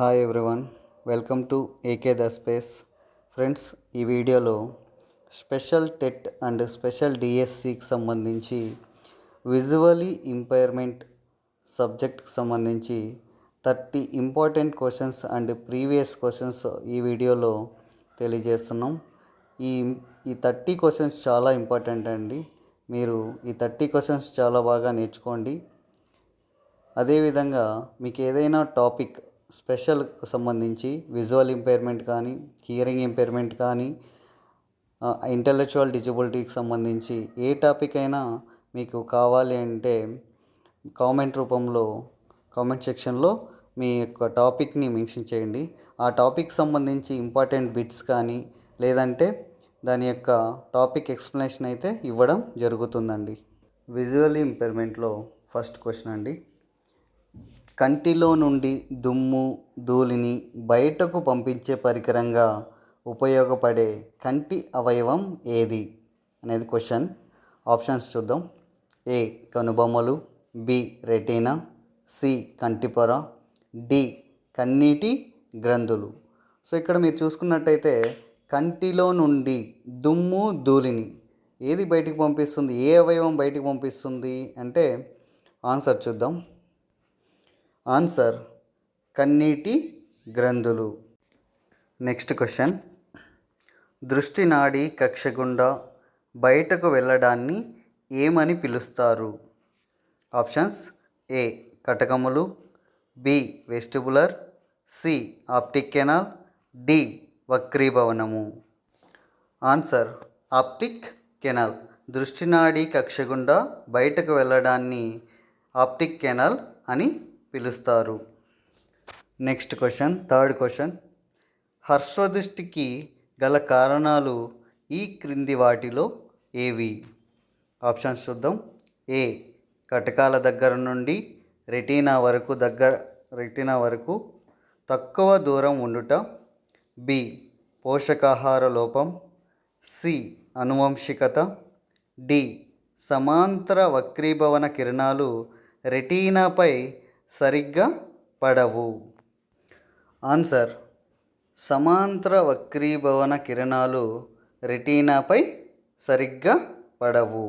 Hi everyone, welcome to AK the space. Friends, ఈ వీడియోలో special TET and special డిఎస్సికి సంబంధించి విజువలీ ఇంపైర్మెంట్ సబ్జెక్ట్కి సంబంధించి 30 important questions and previous questions ఈ వీడియోలో తెలియజేస్తున్నాం. ఈ ఈ 30 క్వశ్చన్స్ చాలా ఇంపార్టెంట్ అండి. మీరు ఈ 30 క్వశ్చన్స్ చాలా బాగా నేర్చుకోండి. అదేవిధంగా మీకు ఏదైనా టాపిక్ స్పెషల్కి సంబంధించి విజువల్ ఇంపైర్మెంట్ కానీ, హియరింగ్ ఇంపైర్మెంట్ కానీ, ఇంటలెక్చువల్ డిజబిలిటీకి సంబంధించి ఏ టాపిక్ అయినా మీకు కావాలి అంటే కామెంట్ రూపంలో కామెంట్ సెక్షన్లో మీ యొక్క టాపిక్ని మెన్షన్ చేయండి. ఆ టాపిక్ సంబంధించి ఇంపార్టెంట్ బిట్స్ కానీ లేదంటే దాని యొక్క టాపిక్ ఎక్స్ప్లెనేషన్ అయితే ఇవ్వడం జరుగుతుందండి. విజువల్ ఇంపైర్మెంట్లో ఫస్ట్ క్వశ్చన్ అండి. కంటిలో నుండి దుమ్ము ధూళిని బయటకు పంపించే పరికరంగా ఉపయోగపడే కంటి అవయవం ఏది అనేది క్వశ్చన్. ఆప్షన్స్ చూద్దాం. ఏ కనుబొమ్మలు, బి రెటీనా, సి కంటిపొర, డి కన్నీటి గ్రంథులు. సో ఇక్కడ మీరు చూసుకున్నట్టయితే కంటిలో నుండి దుమ్ము ధూళిని ఏది బయటికి పంపిస్తుంది, ఏ అవయవం బయటికి పంపిస్తుంది అంటే ఆన్సర్ చూద్దాం. ఆన్సర్ కన్నీటి గ్రంథులు. Next question. దృష్టి నాడి కక్ష గుండా బయటకు వెళ్ళడాన్ని ఏమని పిలుస్తారు? ఆప్షన్స్. ఏ కటకములు, B vestibular, C optic canal, D వక్రీభవనము. Answer optic canal. దృష్టి నాడి కక్ష గుండా బయటకు వెళ్ళడాన్ని ఆప్టిక్ కెనాల్ అని పిలుస్తారు. Next question, third question. హర్స్వదృష్టికి గల కారణాలు ఈ క్రింది వాటిలో ఏవి? ఆప్షన్స్ చూద్దాం. ఏ కటకాల దగ్గర నుండి రెటీనా వరకు తక్కువ దూరం ఉండుట, బి పోషకాహార లోపం, సి అనువంశికత, డి సమాంతర వక్రీభవన కిరణాలు రెటీనాపై సరిగ్గా పడవు. ఆన్సర్ సమాంతర వక్రీభవన కిరణాలు రెటీనాపై సరిగ్గా పడవు.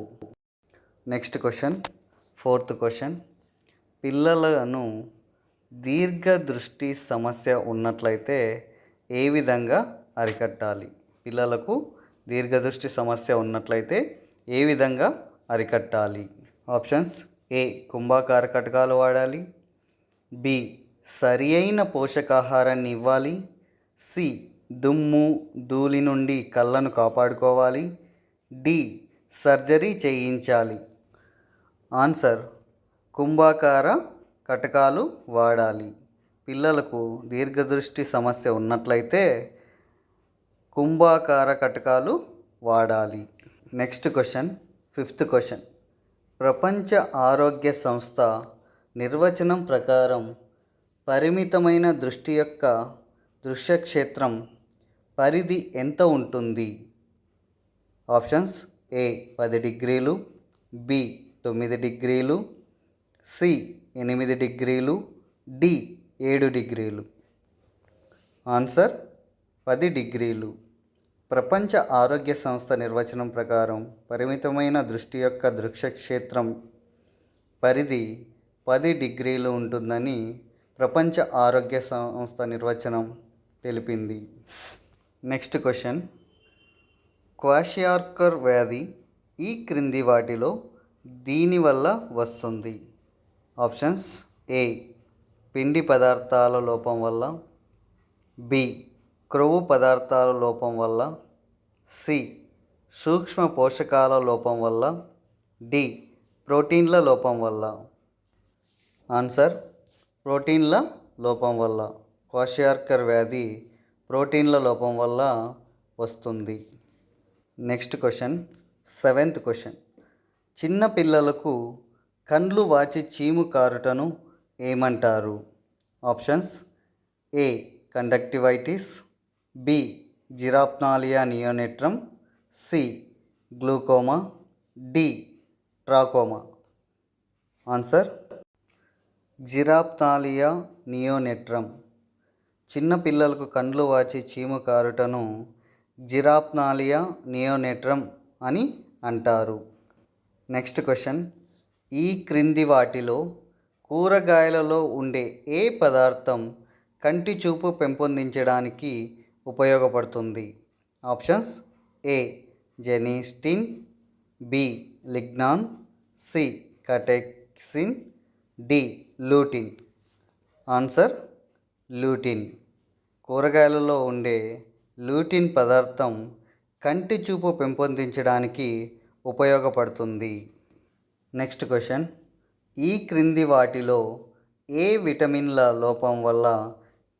Next question, fourth question. పిల్లలను దీర్ఘదృష్టి సమస్య ఉన్నట్లయితే ఏ విధంగా అరికట్టాలి? పిల్లలకు దీర్ఘదృష్టి సమస్య ఉన్నట్లయితే ఏ విధంగా అరికట్టాలి? ఆప్షన్స్. ఏ కుంభాకార కటకాలు వాడాలి, బి సరి అయిన పోషకాహారాన్ని ఇవ్వాలి, సి దుమ్ము ధూళి నుండి కళ్ళను కాపాడుకోవాలి, డి సర్జరీ చేయించాలి. ఆన్సర్ కుంభాకార కటకాలు వాడాలి. పిల్లలకు దీర్ఘదృష్టి సమస్య ఉన్నట్లయితే కుంభాకార కటకాలు వాడాలి. Next question, fifth question. ప్రపంచ ఆరోగ్య సంస్థ నిర్వచనం ప్రకారం పరిమితమైన దృష్టి యొక్క దృశ్యక్షేత్రం పరిధి ఎంత ఉంటుంది? ఆప్షన్స్. ఏ 10 డిగ్రీలు, బి 9 డిగ్రీలు, సి 8 డిగ్రీలు, డి 7 డిగ్రీలు. ఆన్సర్ 10 డిగ్రీలు. ప్రపంచ ఆరోగ్య సంస్థ నిర్వచనం ప్రకారం పరిమితమైన దృష్టి యొక్క దృశ్యక్షేత్రం పరిధి 10 డిగ్రీలు ఉంటుందని ప్రపంచ ఆరోగ్య సంస్థ నిర్వచనం తెలిపింది. Next question. క్వాషియార్కర్ వ్యాధి ఈ క్రింది వాటిలో దీనివల్ల వస్తుంది? ఆప్షన్స్. ఏ పిండి పదార్థాల లోపం వల్ల, బి క్రొవ్వు పదార్థాల లోపం వల్ల, సి సూక్ష్మ పోషకాల లోపం వల్ల, డి ప్రోటీన్ల లోపం వల్ల. ఆన్సర్ ప్రోటీన్ల లోపం వల్ల. క్వాషియార్కర్ వ్యాధి ప్రోటీన్ల లోపం వల్ల వస్తుంది. Next question, seventh question. చిన్న పిల్లలకు కండ్లు వాచి చీము కారుటను ఏమంటారు? Options. A conjunctivitis, B xerophthalmia neonatorum, C glaucoma, D trachoma. Answer xerophthalmia neonatorum. చిన్న పిల్లలకు కండ్లు వాచి చీము కారుటను జిరాప్నాలియా నియోనేట్రమ్ అని అంటారు. నెక్స్ట్ క్వశ్చన్, ఈ క్రింది వాటిలో కూరగాయలలో ఉండే ఏ పదార్థం కంటి చూపు పెంపొందించడానికి ఉపయోగపడుతుంది? Options: A genistein, B lignan, C catechin, D lutein. Answer lutein. కూరగాయలలో ఉండే లూటిన్ పదార్థం కంటి చూపు పెంపొందించడానికి ఉపయోగపడుతుంది. నెక్స్ట్ క్వశ్చన్, ఈ క్రింది వాటిలో ఏ విటమిన్ల లోపం వల్ల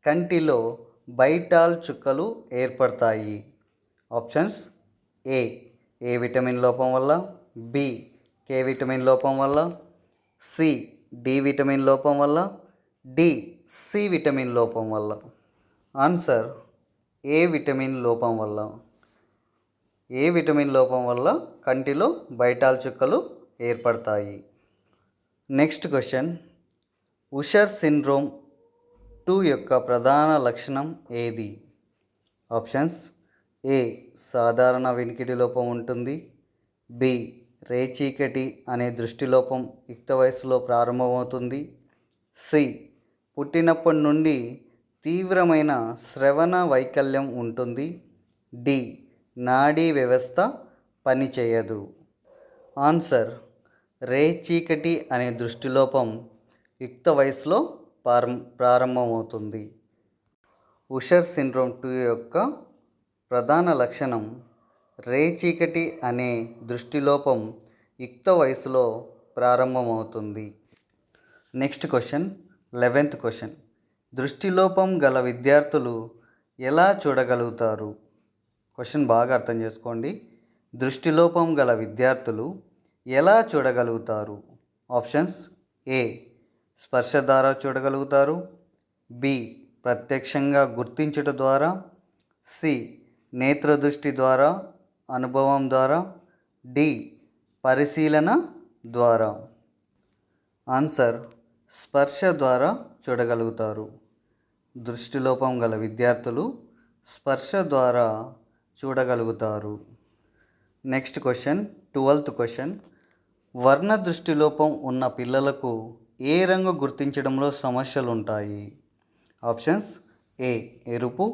కంటిలో బైటాల్ చుక్కలు ఏర్పడతాయి? ఆప్షన్స్: ఏ విటమిన్ లోపం వల్ల, బి కే విటమిన్ లోపం వల్ల, సి డి విటమిన్ లోపం వల్ల, డి సి విటమిన్ లోపం వల్ల. ఆన్సర్ ఏ విటమిన్ లోపం వల్ల. ఏ విటమిన్ లోపం వల్ల కంటిలో బైటాల్ చుక్కలు ఏర్పడతాయి. నెక్స్ట్ క్వశ్చన్, ఉషర్ సిండ్రోమ్ 2 యొక్క ప్రధాన లక్షణం ఏది? ఆప్షన్స్: ఏ సాధారణ వినికిడి లోపం ఉంటుంది, బి రేచీకటి అనే దృష్టిలోపం యుక్త వయసులో ప్రారంభమవుతుంది, సి పుట్టినప్పటి నుండి తీవ్రమైన శ్రవణ వైకల్యం ఉంటుంది, డి నాడీ వ్యవస్థ పనిచేయదు. ఆన్సర్ రేచీకటి అనే దృష్టిలోపం యుక్త వయసులో ప్రారంభమవుతుంది. ఉషర్ సిండ్రోమ్ 2 యొక్క ప్రధాన లక్షణం రేచీకటి అనే దృష్టిలోపం యుక్త వయసులో ప్రారంభమవుతుంది. నెక్స్ట్ క్వశ్చన్, 11th క్వశ్చన్, దృష్టిలోపం గల విద్యార్థులు ఎలా చూడగలుగుతారు? క్వశ్చన్ బాగా అర్థం చేసుకోండి. దృష్టిలోపం గల విద్యార్థులు ఎలా చూడగలుగుతారు? ఆప్షన్స్: ఏ స్పర్శ ద్వారా చూడగలుగుతారు, బి ప్రత్యక్షంగా గుర్తించుట ద్వారా, సి నేత్రదృష్టి ద్వారా అనుభవం ద్వారా, డి పరిశీలన ద్వారా. ఆన్సర్ స్పర్శ ద్వారా చూడగలుగుతారు. దృష్టిలోపం గల విద్యార్థులు స్పర్శ ద్వారా చూడగలుగుతారు. నెక్స్ట్ క్వశ్చన్, 12th క్వశ్చన్, వర్ణ దృష్టిలోపం ఉన్న పిల్లలకు ఏ రంగు గుర్తించడంలో సమస్యలు ఉంటాయి? ఆప్షన్స్: ఏ ఎరుపు,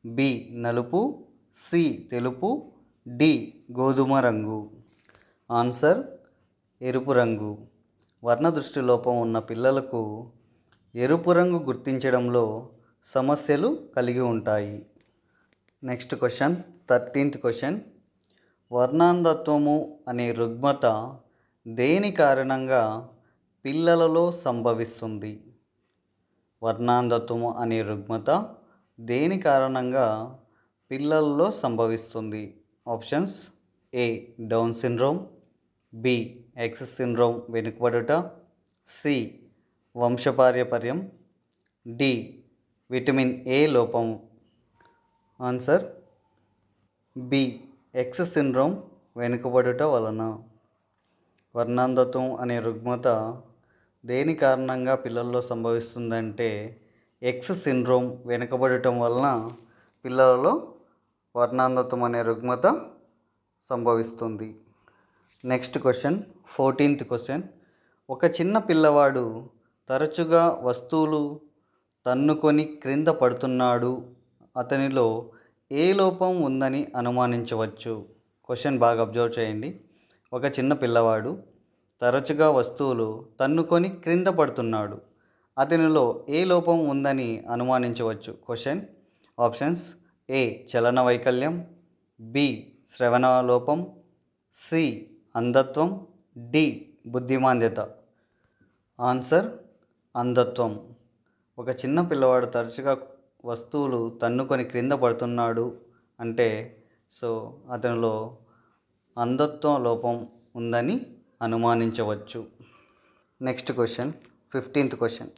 బి నలుపు, సి తెలుపు, డి గోధుమ రంగు. ఆన్సర్ ఎరుపు రంగు. వర్ణ దృష్టిలోపం ఉన్న పిల్లలకు ఎరుపు రంగు గుర్తించడంలో సమస్యలు కలిగి ఉంటాయి. నెక్స్ట్ క్వశ్చన్, 13th క్వశ్చన్, వర్ణాంధత్వము అనే రుగ్మత దేని కారణంగా పిల్లలలో సంభవిస్తుంది? వర్ణాంధత్వము అనే రుగ్మత దేని కారణంగా పిల్లలలో సంభవిస్తుంది? Options: A Down syndrome, B X syndrome వెనుకబడుట, సి వంశపార్యపర్యం, డి విటమిన్ ఏ లోపం. ఆన్సర్ బి ఎక్స్ సిండ్రోమ్ వెనుకబడుట వలన. వర్ణాంధత్వం అనే రుగ్మత దేని కారణంగా పిల్లల్లో సంభవిస్తుందంటే ఎక్స్ సిండ్రోమ్ వెనుకబడటం వలన పిల్లలలో వర్ణాంధత్వం అనే రుగ్మత సంభవిస్తుంది. నెక్స్ట్ క్వశ్చన్, 14th క్వశ్చన్, ఒక చిన్న పిల్లవాడు తరచుగా వస్తువులు తన్నుకొని క్రింద పడుతున్నాడు, అతనిలో ఏ లోపం ఉందని అనుమానించవచ్చు? క్వశ్చన్ బాగా అబ్జర్వ్ చేయండి. ఒక చిన్న పిల్లవాడు తరచుగా వస్తువులు తన్నుకొని క్రింద పడుతున్నాడు, అతనిలో ఏ లోపం ఉందని అనుమానించవచ్చు? క్వశ్చన్. ఆప్షన్స్: ఏ చలన వైకల్యం, బి శ్రవణ లోపం, సి అంధత్వం, డి బుద్ధిమాంద్యత. ఆన్సర్ అంధత్వం. ఒక చిన్న పిల్లవాడు తరచుగా వస్తువులు తన్నుకొని క్రింద పడుతున్నాడు అంటే అతనిలో అంధత్వం లోపం ఉందని అనుమానించవచ్చు. నెక్స్ట్ క్వశ్చన్, 15th క్వశ్చన్,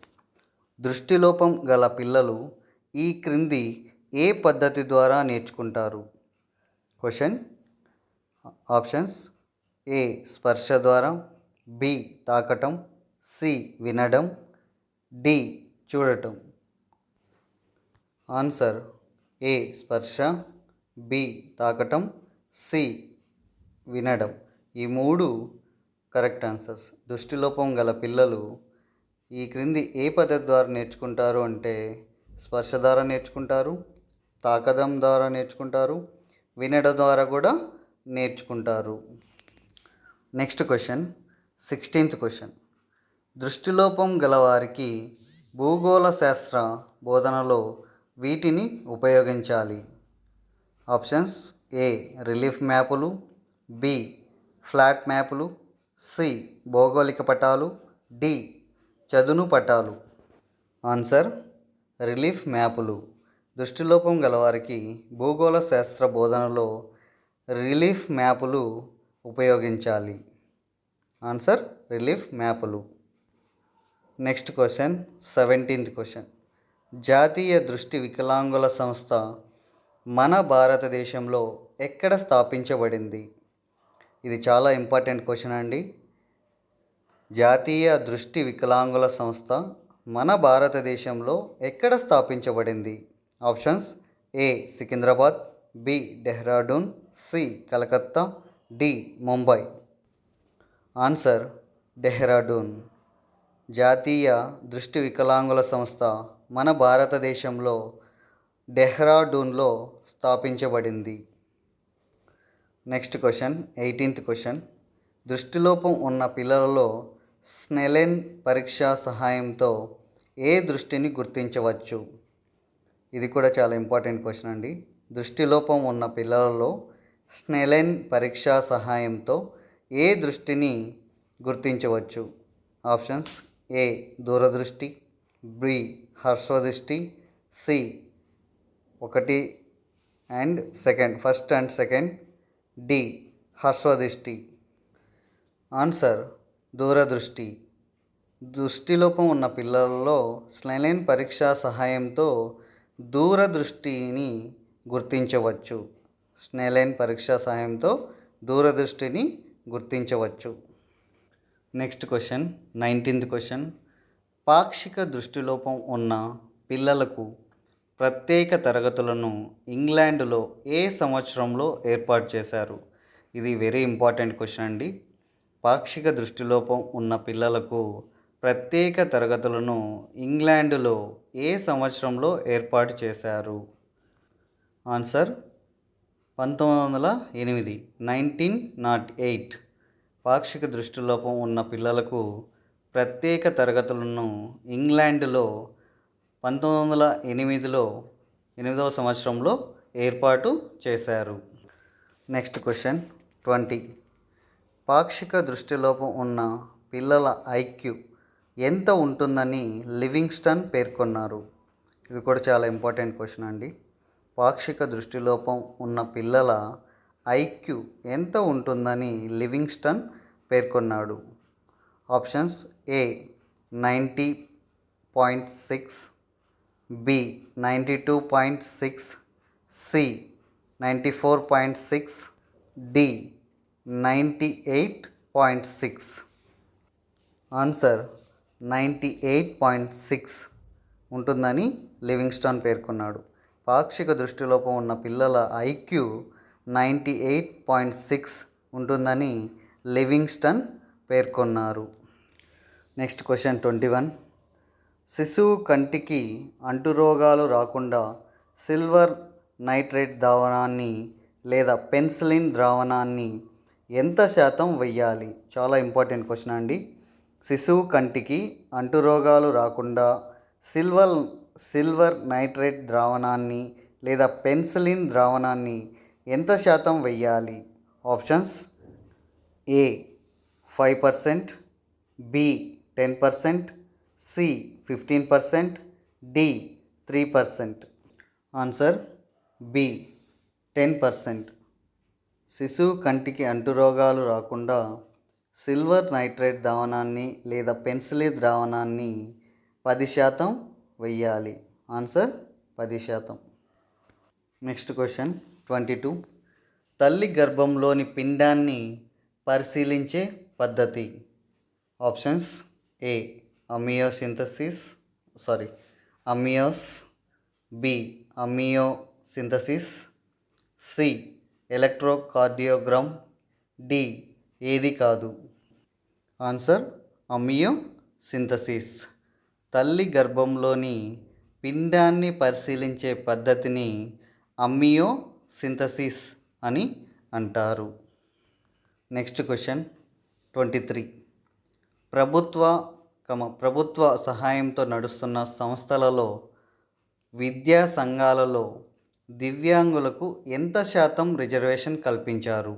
దృష్టిలోపం గల పిల్లలు ఈ క్రింది ఏ పద్ధతి ద్వారా నేర్చుకుంటారు? క్వశ్చన్. ఆప్షన్స్: ఏ స్పర్శ ద్వారా, బి తాకటం, సి వినడం, డి చూడటం. ఆన్సర్ ఏ స్పర్శ, బి తాకటం, సి వినడం. ఈ మూడు కరెక్ట్ ఆన్సర్స్. దృష్టిలోపం గల పిల్లలు ఈ క్రింది ఏ పద్ధతి ద్వారా నేర్చుకుంటారు అంటే స్పర్శ ద్వారా నేర్చుకుంటారు, తాకడం ద్వారా నేర్చుకుంటారు, వినడం ద్వారా కూడా నేర్చుకుంటారు. Next question, 16th question. దృష్టిలోపం గలవారికి భూగోళ శాస్త్ర బోధనలో వీటిని ఉపయోగించాలి. ఆప్షన్స్ ఏ రిలీఫ్ మ్యాపులు, బి ఫ్లాట్ మ్యాపులు, సి భౌగోళిక పటాలు, డి చదును పటాలు. Answer relief మ్యాపులు. దృష్టిలోపం గలవారికి భూగోళ శాస్త్ర బోధనలో రిలీఫ్ మ్యాపులు ఉపయోగించాలి. ఆన్సర్ రిలీఫ్ మ్యాపులు. Next question, 17th question. జాతీయ దృష్టి వికలాంగుల సంస్థ మన భారతదేశంలో ఎక్కడ స్థాపించబడింది? ఇది చాలా ఇంపార్టెంట్ క్వశ్చన్ అండి. జాతీయ దృష్టి వికలాంగుల సంస్థ మన భారతదేశంలో ఎక్కడ స్థాపించబడింది? Options A Secunderabad, B Dehradun, C Calcutta, D Mumbai. Answer Dehradun. జాతీయ దృష్టి వికలాంగుల సంస్థ మన భారతదేశంలో డెహ్రాడూన్లో స్థాపించబడింది. Next question, 18th question. దృష్టిలోపం ఉన్న పిల్లలలో స్నెలెన్ పరీక్ష సహాయంతో ఏ దృష్టిని గుర్తించవచ్చు? ఇది కూడా చాలా ఇంపార్టెంట్ క్వశ్చన్ అండి. దృష్టిలోపం ఉన్న పిల్లలలో స్నెలెన్ పరీక్ష సహాయంతో ఏ దృష్టిని గుర్తించవచ్చు? ఆప్షన్స్ ఏ దూరదృష్టి, బి హ్రస్వదృష్టి, C first and second, D హ్రస్వదృష్టి. ఆన్సర్ దూరదృష్టి. దృష్టిలోపం ఉన్న పిల్లలలో స్నెలెన్ పరీక్ష సహాయంతో దూరదృష్టిని గుర్తించవచ్చు. స్నెలెన్ పరీక్ష సహాయంతో దూరదృష్టిని గుర్తించవచ్చు. Next question, 19th question. పాక్షిక దృష్టిలోపం ఉన్న పిల్లలకు ప్రత్యేక తరగతులను ఇంగ్లాండ్లో ఏ సంవత్సరంలో ఏర్పాటు చేశారు? ఇది వెరీ ఇంపార్టెంట్ క్వశ్చన్ అండి. పాక్షిక దృష్టిలోపం ఉన్న పిల్లలకు ప్రత్యేక తరగతులను ఇంగ్లాండ్లో ఏ సంవత్సరంలో ఏర్పాటు చేశారు? ఆన్సర్ 1908, 1908. పాక్షిక దృష్టిలోపం ఉన్న పిల్లలకు ప్రత్యేక తరగతులను ఇంగ్లాండ్లో 1908లో 8వ సంవత్సరంలో ఏర్పాటు చేశారు. Next question, 20. పాక్షిక దృష్టిలోపం ఉన్న పిల్లల ఐక్యూ ఎంత ఉంటుందని లివింగ్స్టన్ పేర్కొన్నారు? ఇది కూడా చాలా ఇంపార్టెంట్ క్వశ్చన్ అండి. పాక్షిక దృష్టిలోపం ఉన్న పిల్లల ఐక్యూ ఎంత ఉంటుందని లివింగ్స్టన్ పేర్కొన్నాడు? Options A 90.6, B 92.6, C 94.6, D 98.6. Answer 98.6 ఉంటుందని లివింగ్స్టన్ పేర్కొన్నాడు. పాక్షిక దృష్టిలోపం ఉన్న పిల్లల ఐక్యూ 98.6 ఉంటుందని లివింగ్స్టన్ పేర్కొన్నారు. Next question, 21. శిశువు కంటికి అంటురోగాలు రాకుండా సిల్వర్ నైట్రేట్ ద్రావణాన్ని లేదా పెన్సిలిన్ ద్రావణాన్ని ఎంత శాతం వెయ్యాలి? చాలా ఇంపార్టెంట్ క్వశ్చన్ అండి. శిశువు కంటికి అంటురోగాలు రాకుండా సిల్వర్ నైట్రేట్ ద్రావణాన్ని లేదా పెన్సిలిన్ ద్రావణాన్ని ఎంత శాతం వెయ్యాలి? Options A 5%, B 10%, C 15%, D 3%. Answer B 10%. శిశువు కంటికి అంటురోగాలు రాకుండా సిల్వర్ నైట్రేట్ ద్రావణాన్ని లేదా పెన్సిలిన్ ద్రావణాన్ని 10% వెయ్యాలి. ఆన్సర్ 10%. Next question, 22. తల్లి గర్భంలోని పిండాన్ని పరిశీలించే పద్ధతి? ఆప్షన్స్ ఏ అమియోస్, B amniocentesis, C electrocardiogram, D ఏది కాదు. Answer amniocentesis. తల్లి గర్భంలోని పిండాన్ని పరిశీలించే పద్ధతిని అమియోసింథసిస్ అని అంటారు. Next question 23. ప్రభుత్వ సహాయంతో నడుస్తున్న సంస్థలలో, విద్యా సంఘాలలో దివ్యాంగులకు ఎంత శాతం రిజర్వేషన్ కల్పించారు?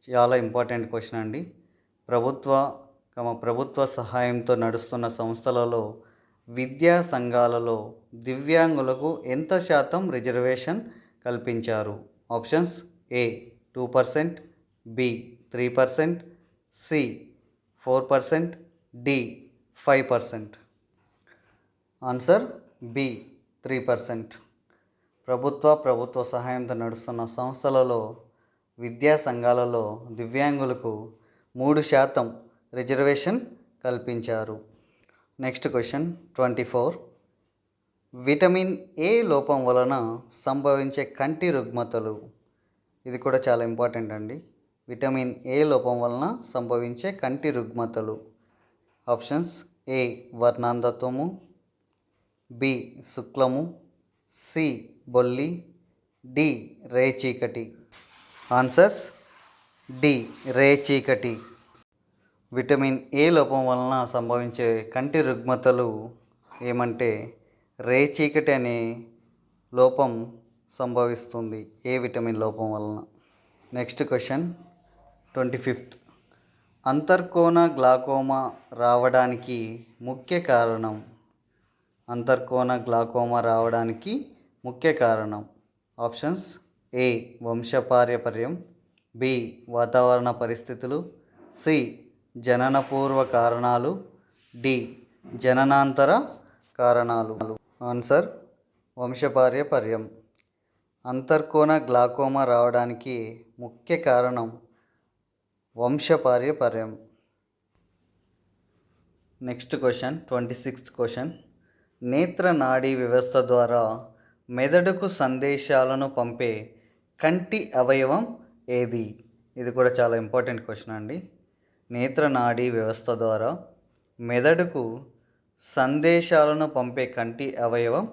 చాలా ఇంపార్టెంట్ క్వశ్చన్ అండి. ప్రభుత్వ సహాయంతో నడుస్తున్న సంస్థలలో, విద్యా సంఘాలలో దివ్యాంగులకు ఎంత శాతం రిజర్వేషన్ కల్పించారు? Options: A 2%, B 3%, C 4%, D 5%. Answer B 3%. ప్రభుత్వ సహాయంతో నడుస్తున్న సంస్థలలో, విద్యా సంఘాలలో దివ్యాంగులకు 3% రిజర్వేషన్ కల్పించారు. Next question 24. విటమిన్ ఏ లోపం వలన సంభవించే కంటి రుగ్మతలు. ఇది కూడా చాలా ఇంపార్టెంట్ అండి. విటమిన్ ఏ లోపం వలన సంభవించే కంటి రుగ్మతలు. ఆప్షన్స్: ఏ వర్ణాంధత్వము, బి శుక్లము, సి బొల్లి, డి రేచీకటి. ఆన్సర్స్: డి రేచీకటి. విటమిన్ ఏ లోపం వలన సంభవించే కంటి రుగ్మతలు ఏమంటే రేచీకటి అనే లోపం సంభవిస్తుంది ఏ విటమిన్ లోపం వలన. Next question 25. అంతర్కోణ గ్లాకోమా రావడానికి ముఖ్య కారణం. అంతర్కోణ గ్లాకోమా రావడానికి ముఖ్య కారణం. ఆప్షన్స్: ఏ వంశపార్యపర్యం, బి వాతావరణ పరిస్థితులు, సి జననపూర్వ కారణాలు, డి జననాంతర కారణాలు. ఆన్సర్: వంశపార్యపర్యం. అంతర్కోణ గ్లాకోమా రావడానికి ముఖ్య కారణం వంశపార్యపర్యం. Next question 26th question. నేత్ర నాడీ వ్యవస్థ ద్వారా మెదడుకు సందేశాలను పంపే కంటి అవయవం ఏది? ఇది కూడా చాలా ఇంపార్టెంట్ క్వశ్చన్ అండి. నేత్ర నాడీ వ్యవస్థ ద్వారా మెదడుకు సందేశాలను పంపే కంటి అవయవం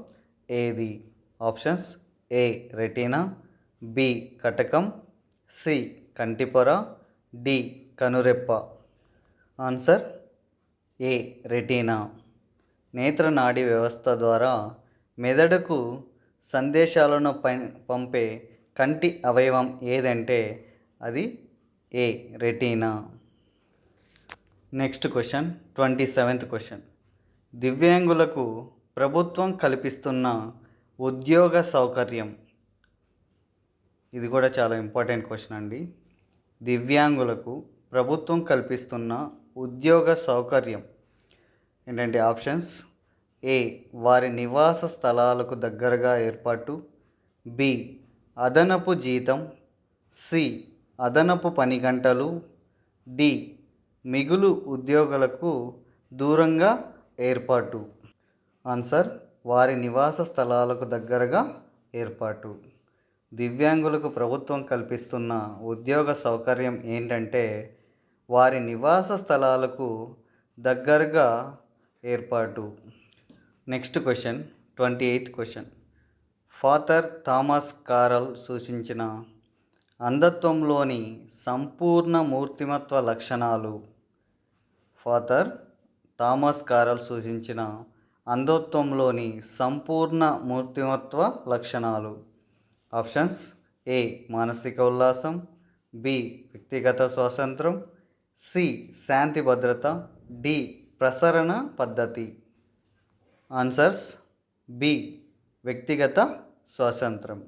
ఏది? ఆప్షన్స్: ఏ రెటీనా, బి కటకం, సి కంటిపొర, డి కనురెప్ప. ఆన్సర్: ఏ రెటీనా. నేత్ర నాడీ వ్యవస్థ ద్వారా మెదడుకు సందేశాలను పంపే కంటి అవయవం ఏదంటే అది A retina. Next question 27th question. దివ్యాంగులకు ప్రభుత్వం కల్పిస్తున్న ఉద్యోగ సౌకర్యం. ఇది కూడా చాలా ఇంపార్టెంట్ క్వశ్చన్ అండి. దివ్యాంగులకు ప్రభుత్వం కల్పిస్తున్న ఉద్యోగ సౌకర్యం ఏంటంటే ఆప్షన్స్: ఏ వారి నివాస స్థలాలకు దగ్గరగా ఏర్పాటు, బి అదనపు జీతం, సి అదనపు పని గంటలు, డి మిగులు ఉద్యోగులకు దూరంగా ఏర్పాటు. ఆన్సర్: వారి నివాస స్థలాలకు దగ్గరగా ఏర్పాటు. దివ్యాంగులకు ప్రభుత్వం కల్పిస్తున్న ఉద్యోగ సౌకర్యం ఏంటంటే వారి నివాస స్థలాలకు దగ్గరగా ఏర్పాటు. Next question 28th question. Father Thomas Karl సూచించిన అంధత్వంలోని సంపూర్ణ మూర్తిమత్వ లక్షణాలు. ఫాదర్ థామస్ కారల్ సూచించిన అంధత్వంలోని సంపూర్ణ మూర్తిమత్వ లక్షణాలు. ఆప్షన్స్: ఏ మానసిక ఉల్లాసం, బి వ్యక్తిగత స్వాతంత్రం, సి శాంతి భద్రత, డి ప్రసరణ పద్ధతి. ఆన్సర్స్: బి వ్యక్తిగత స్వాతంత్రం.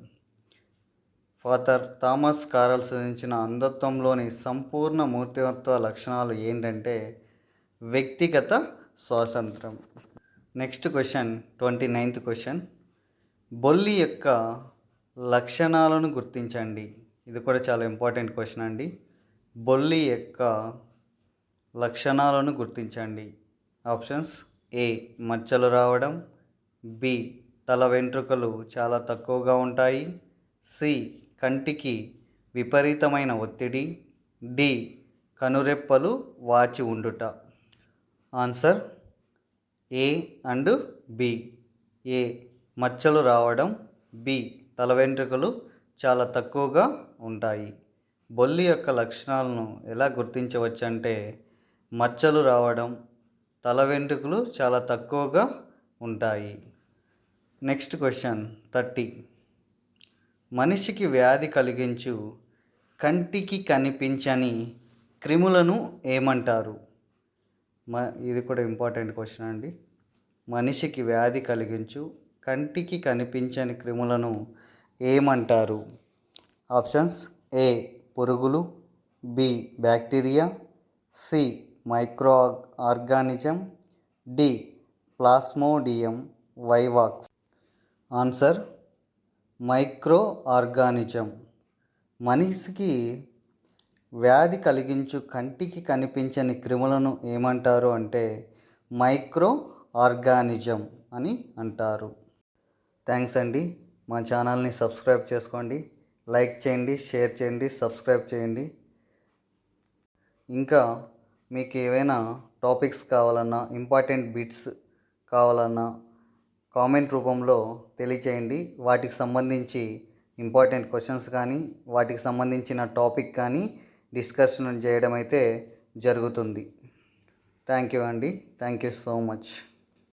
ఫాదర్ థామస్ కారల్ సూచించిన అంధత్వంలోని సంపూర్ణ మూర్తిమత్వ లక్షణాలు ఏంటంటే వ్యక్తిగత స్వాతంత్రం. Next question 29th question. బొల్లి యొక్క లక్షణాలను గుర్తించండి. ఇది కూడా చాలా ఇంపార్టెంట్ క్వశ్చన్ అండి. బొల్లి యొక్క లక్షణాలను గుర్తించండి. ఆప్షన్స్: ఏ మచ్చలు రావడం, బి తల వెంట్రుకలు చాలా తక్కువగా ఉంటాయి. సి కంటికి విపరీతమైన ఒత్తిడి. డి కనురెప్పలు వాచి ఉండుట. Answer A and B. A మచ్చలు రావడం, బి తల వెంట్రుకలు చాలా తక్కువగా ఉంటాయి. బొల్లి యొక్క లక్షణాలను ఎలా గుర్తించవచ్చంటే మచ్చలు రావడం, తల వెంట్రుకలు చాలా తక్కువగా ఉంటాయి. Next question 30. మనిషికి వ్యాధి కలిగించు కంటికి కనిపించని క్రిములను ఏమంటారు? ఇది కూడా ఇంపార్టెంట్ క్వశ్చన్ అండి. మనిషికి వ్యాధి కలిగించు కంటికి కనిపించని క్రిములను ఏమంటారు? ఆప్షన్స్: ఏ పురుగులు, B bacteria, C micro organism, D plasmodium vivax. Answer micro organism. మనిషికి వ్యాధి కలిగించు కంటికి కనిపించని క్రిములను ఏమంటారు అంటే మైక్రో ఆర్గానిజం అని అంటారు. థ్యాంక్స్ అండి. మా ఛానల్ని సబ్స్క్రైబ్ చేసుకోండి, లైక్ చేయండి, షేర్ చేయండి, సబ్స్క్రైబ్ చేయండి. ఇంకా మీకు ఏవైనా టాపిక్స్ కావాలన్నా, ఇంపార్టెంట్ బిట్స్ కావాలన్నా కామెంట్ రూపంలో తెలియచేయండి. వాటికి సంబంధించి ఇంపార్టెంట్ క్వశ్చన్స్ కానీ, వాటికి సంబంధించిన టాపిక్ కానీ డిస్కషన్ చేయడం అయితే జరుగుతుంది. థ్యాంక్ యూ అండి. Thank you so much.